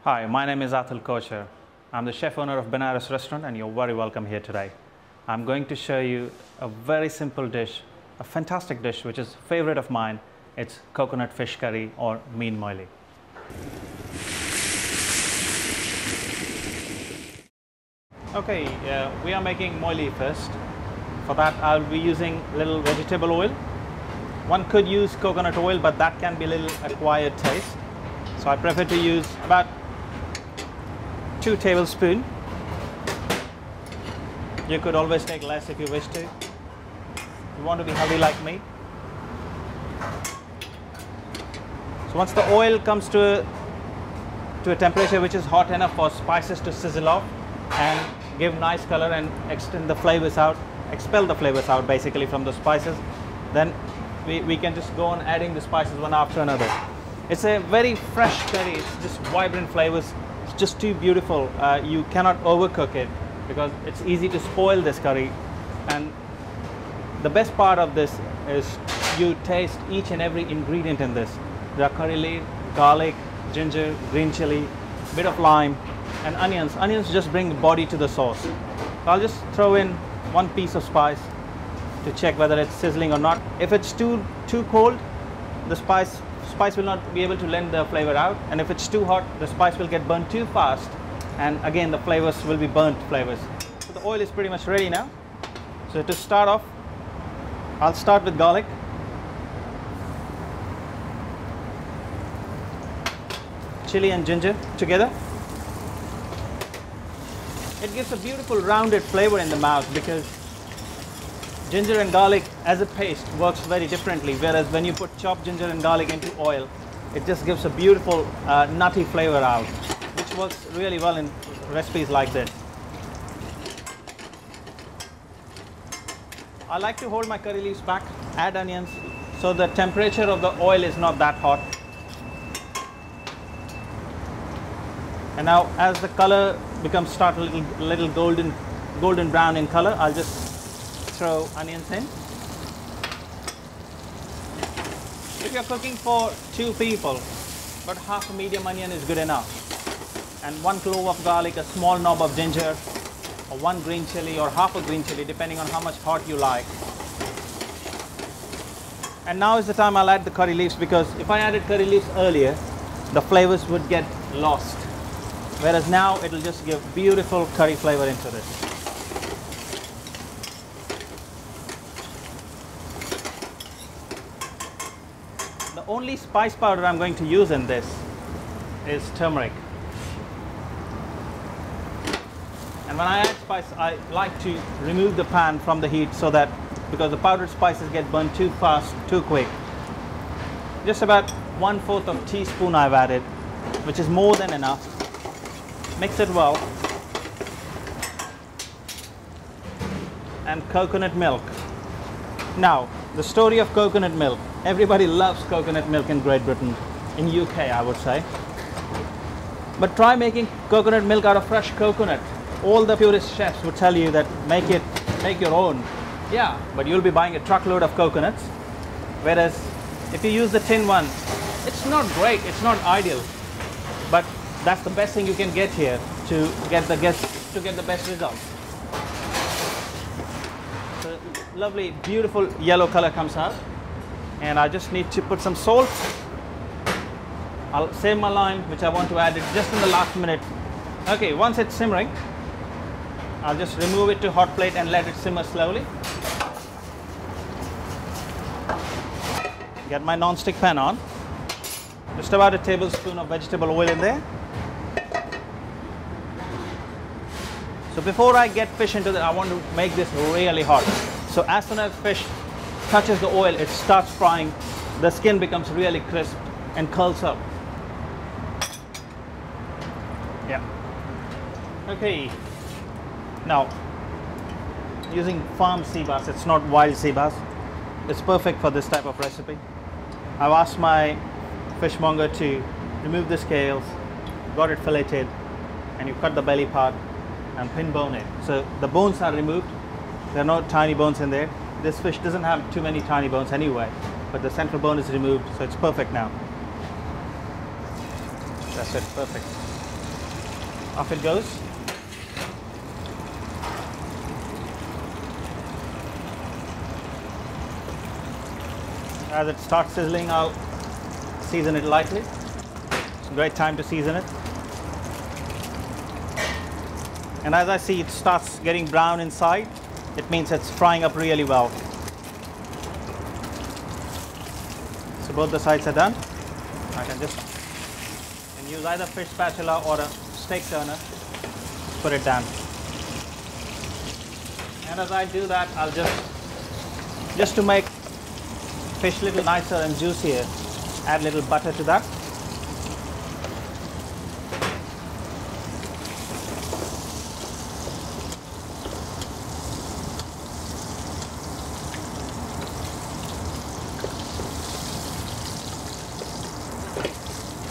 Hi, my name is Atul Kochhar. I'm the chef owner of Benares restaurant and you're very welcome here today. I'm going to show you a very simple dish, a fantastic dish which is a favorite of mine. It's coconut fish curry or meen moili. Okay, we are making moili first. For that I'll be using little vegetable oil. One could use coconut oil, but that can be a little acquired taste. So I prefer to use about 2 tablespoons. You could always take less if you wish to. You want to be healthy like me. So once the oil comes to a temperature which is hot enough for spices to sizzle off and give nice color and extend the flavors out, expel the flavors out basically from the spices, then we can just go on adding the spices one after another. It's a very fresh curry. It's just vibrant flavors. It's just too beautiful. You cannot overcook it because it's easy to spoil this curry. And the best part of this is you taste each and every ingredient in this. There are curry leaf, garlic, ginger, green chili, bit of lime, and onions. Onions just bring body to the sauce. So I'll just throw in 1 piece of spice to check whether it's sizzling or not. If it's too cold, the spice will not be able to lend the flavor out, and if it's too hot, the spice will get burnt too fast, and again the flavors will be burnt flavors. So the oil is pretty much ready now. So to start off, I'll start with garlic. Chili and ginger together. It gives a beautiful rounded flavor in the mouth because ginger and garlic as a paste works very differently, whereas when you put chopped ginger and garlic into oil, it just gives a beautiful nutty flavor out, which works really well in recipes like this. I like to hold my curry leaves back, add onions, so the temperature of the oil is not that hot. And now as the color start a little golden brown in color, I'll just throw onions in. If you're cooking for 2 people, but half a medium onion is good enough. And 1 clove of garlic, a small knob of ginger, or 1 green chili or half a green chili, depending on how much hot you like. And now is the time I'll add the curry leaves, because if I added curry leaves earlier, the flavors would get lost. Whereas now it'll just give beautiful curry flavor into this. The only spice powder I'm going to use in this is turmeric. And when I add spice, I like to remove the pan from the heat, so that, because the powdered spices get burnt too fast, too quick. Just about 1/4 of teaspoon I've added, which is more than enough. Mix it well. And coconut milk. Now, the story of coconut milk. Everybody loves coconut milk in Great Britain, in UK I would say. But try making coconut milk out of fresh coconut. All the purist chefs would tell you that make your own. Yeah, but you'll be buying a truckload of coconuts. Whereas if you use the tin one, it's not great, it's not ideal. But that's the best thing you can get here to get the best results. So lovely, beautiful yellow color comes out. And I just need to put some salt. I'll save my lime, which I want to add it just in the last minute. Okay, once it's simmering, I'll just remove it to hot plate and let it simmer slowly. Get my non-stick pan on. Just about a tablespoon of vegetable oil in there. So before I get fish into it, I want to make this really hot. So as soon as fish touches the oil, it starts frying, the skin becomes really crisp and curls up. Yeah. Okay. Now, using farm sea bass, it's not wild sea bass. It's perfect for this type of recipe. I've asked my fishmonger to remove the scales, got it filleted, and you cut the belly part and pin bone it. So the bones are removed. There are no tiny bones in there. This fish doesn't have too many tiny bones anyway, but the central bone is removed, so it's perfect now. That's it, perfect. Off it goes. As it starts sizzling, I'll season it lightly. It's a great time to season it. And as I see it starts getting brown inside, it means it's frying up really well. So both the sides are done. I can use either fish spatula or a steak turner to put it down. And as I do that, I'll just to make fish a little nicer and juicier, add a little butter to that.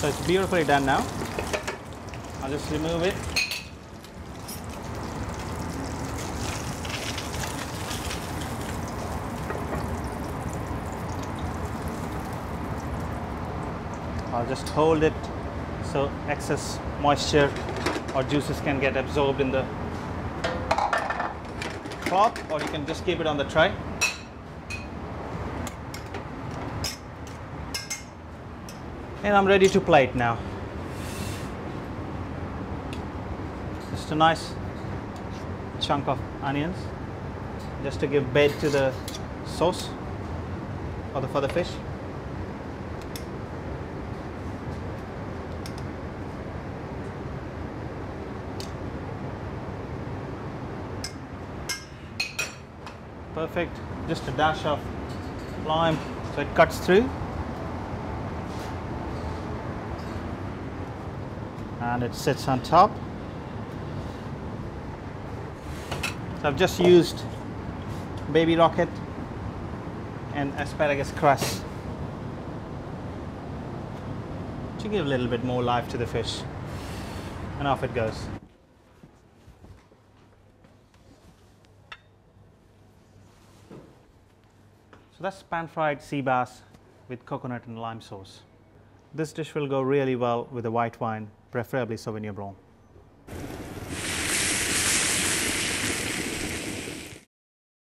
So it's beautifully done now. I'll just remove it. I'll just hold it so excess moisture or juices can get absorbed in the cloth, or you can just keep it on the tray. And I'm ready to plate now. Just a nice chunk of onions, just to give bed to the sauce for the fish. Perfect. Just a dash of lime so it cuts through. And it sits on top. So I've just used baby rocket and asparagus crust to give a little bit more life to the fish. And off it goes. So that's pan-fried sea bass with coconut and lime sauce. This dish will go really well with a white wine, preferably Sauvignon Blanc.